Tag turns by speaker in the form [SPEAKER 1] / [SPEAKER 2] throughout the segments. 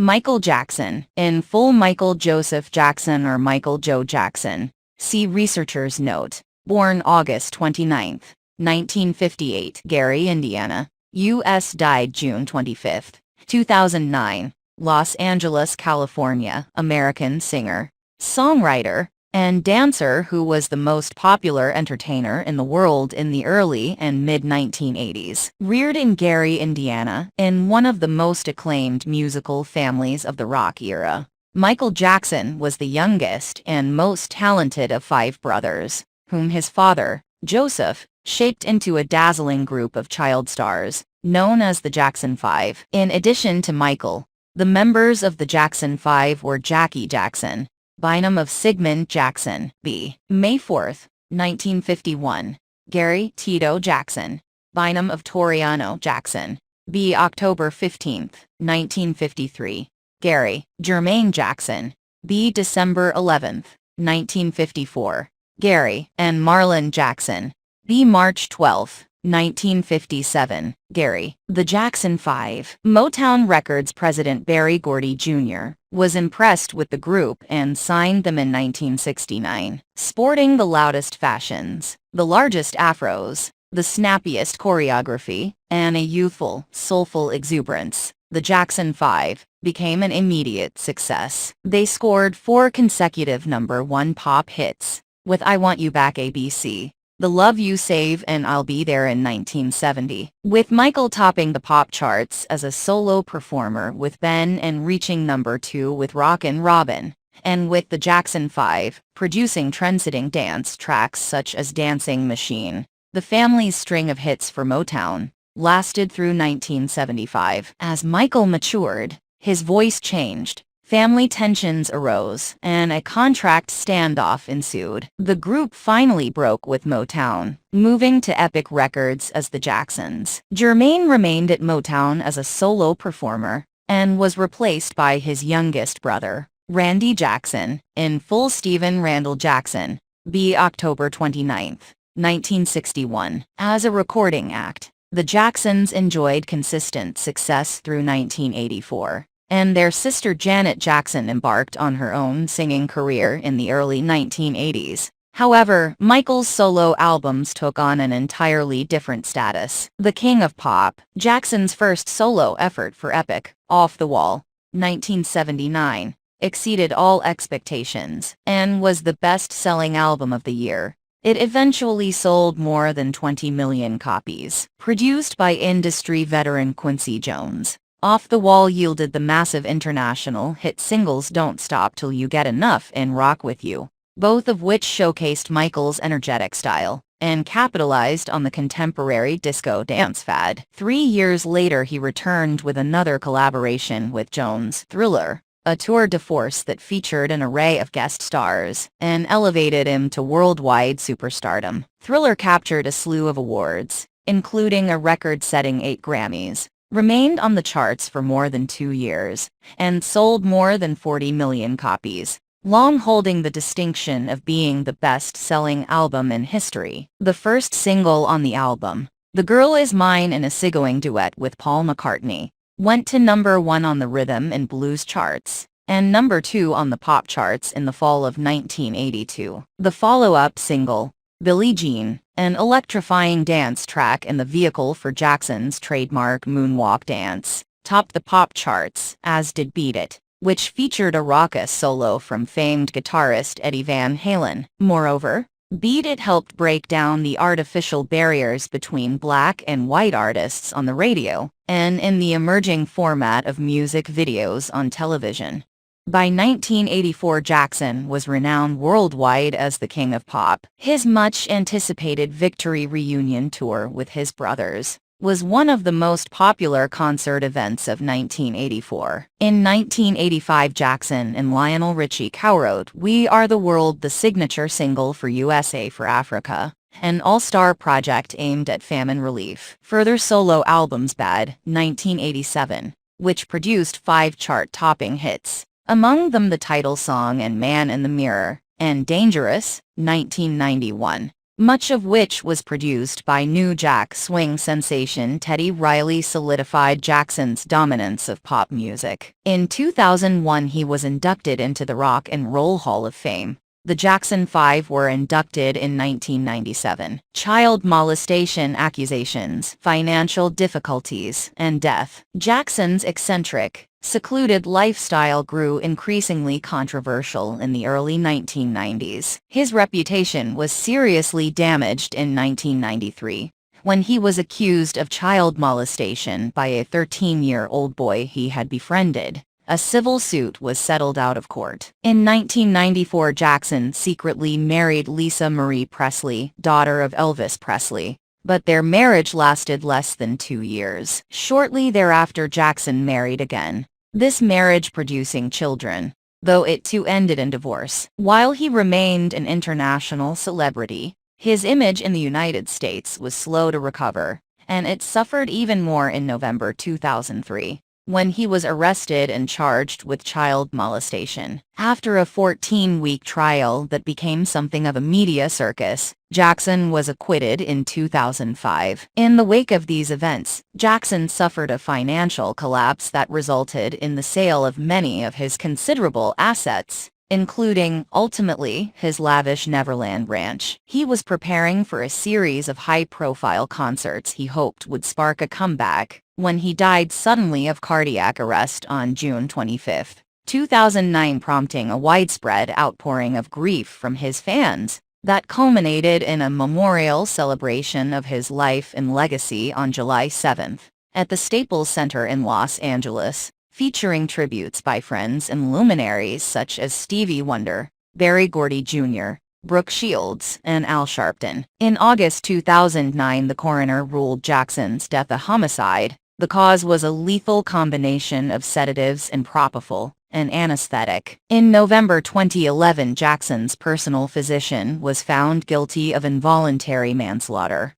[SPEAKER 1] Michael Jackson, in full Michael Joseph Jackson or Michael Joe Jackson. See researcher's note. Born August 29, 1958, Gary, Indiana, U.S. Died June 25, 2009, Los Angeles, California, American singer, songwriter, and dancer who was the most popular entertainer in the world in the early and mid-1980s. Reared in Gary, Indiana, in one of the most acclaimed musical families of the rock era, Michael Jackson was the youngest and most talented of 5 brothers, whom his father, Joseph, shaped into a dazzling group of child stars, known as the Jackson 5. In addition to Michael, the members of the Jackson 5 were Jackie Jackson, Bynum of Sigmund Jackson, b. May 4, 1951, Gary Tito Jackson, Bynum of Toriano Jackson, b. October 15, 1953, Gary Jermaine Jackson, b. December 11, 1954, Gary and Marlon Jackson, b. March 12, 1957, Gary. The Jackson 5. Motown Records president Berry Gordy Jr. was impressed with the group and signed them in 1969. Sporting the loudest fashions, the largest afros, the snappiest choreography, and a youthful, soulful exuberance, the Jackson 5 became an immediate success. They scored 4 consecutive #1 pop hits, with I Want You Back ABC, The Love You Save and I'll Be There in 1970, with Michael topping the pop charts as a solo performer with Ben and reaching #2 with Rockin' Robin, and with the Jackson 5 producing trendsetting dance tracks such as Dancing Machine. The family's string of hits for Motown lasted through 1975. As Michael matured, his voice changed, family tensions arose, and a contract standoff ensued. The group finally broke with Motown, moving to Epic Records as the Jacksons. Jermaine remained at Motown as a solo performer, and was replaced by his youngest brother, Randy Jackson, in full Stephen Randall Jackson, b. October 29, 1961. As a recording act, the Jacksons enjoyed consistent success through 1984. And their sister Janet Jackson embarked on her own singing career in the early 1980s. However, Michael's solo albums took on an entirely different status. The King of Pop, Jackson's first solo effort for Epic, Off the Wall, 1979, exceeded all expectations, and was the best-selling album of the year. It eventually sold more than 20 million copies. Produced by industry veteran Quincy Jones, Off the Wall yielded the massive international hit singles Don't Stop Till You Get Enough and Rock With You, both of which showcased Michael's energetic style and capitalized on the contemporary disco dance fad. 3 years later he returned with another collaboration with Jones, Thriller, a tour de force that featured an array of guest stars and elevated him to worldwide superstardom. Thriller captured a slew of awards, including a record-setting 8 Grammys, remained on the charts for more than 2 years, and sold more than 40 million copies, long holding the distinction of being the best-selling album in history. The first single on the album, The Girl Is Mine, in a seagoing duet with Paul McCartney, went to #1 on the rhythm and blues charts, and #2 on the pop charts in the fall of 1982. The follow-up single, Billie Jean, an electrifying dance track in the vehicle for Jackson's trademark moonwalk dance, topped the pop charts, as did Beat It, which featured a raucous solo from famed guitarist Eddie Van Halen. Moreover, Beat It helped break down the artificial barriers between black and white artists on the radio, and in the emerging format of music videos on television. By 1984, Jackson was renowned worldwide as the King of Pop. His much-anticipated Victory reunion tour with his brothers was one of the most popular concert events of 1984. In 1985, Jackson and Lionel Richie co-wrote We Are the World, the signature single for USA for Africa, an all-star project aimed at famine relief. Further solo albums Bad, 1987, which produced 5 chart-topping hits, among them the title song and Man in the Mirror, and Dangerous, 1991, much of which was produced by New Jack Swing sensation Teddy Riley solidified Jackson's dominance of pop music. In 2001 he was inducted into the Rock and Roll Hall of Fame. The Jackson Five were inducted in 1997. Child molestation accusations, financial difficulties, and death. Jackson's eccentric, secluded lifestyle grew increasingly controversial in the early 1990s. His reputation was seriously damaged in 1993, when he was accused of child molestation by a 13-year-old boy he had befriended. A civil suit was settled out of court. In 1994, Jackson secretly married Lisa Marie Presley, daughter of Elvis Presley, but their marriage lasted less than 2 years. Shortly thereafter, Jackson married again, this marriage producing children, though it too ended in divorce. While he remained an international celebrity, his image in the United States was slow to recover, and it suffered even more in November 2003. When he was arrested and charged with child molestation. After a 14-week trial that became something of a media circus, Jackson was acquitted in 2005. In the wake of these events, Jackson suffered a financial collapse that resulted in the sale of many of his considerable assets, including, ultimately, his lavish Neverland ranch. He was preparing for a series of high-profile concerts he hoped would spark a comeback, when he died suddenly of cardiac arrest on June 25, 2009, prompting a widespread outpouring of grief from his fans that culminated in a memorial celebration of his life and legacy on July 7 at the Staples Center in Los Angeles, featuring tributes by friends and luminaries such as Stevie Wonder, Berry Gordy Jr., Brooke Shields, and Al Sharpton. In August 2009, the coroner ruled Jackson's death a homicide. The cause was a lethal combination of sedatives and propofol, an anesthetic. In November 2011, Jackson's personal physician was found guilty of involuntary manslaughter.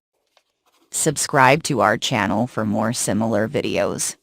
[SPEAKER 1] Subscribe to our channel for more similar videos.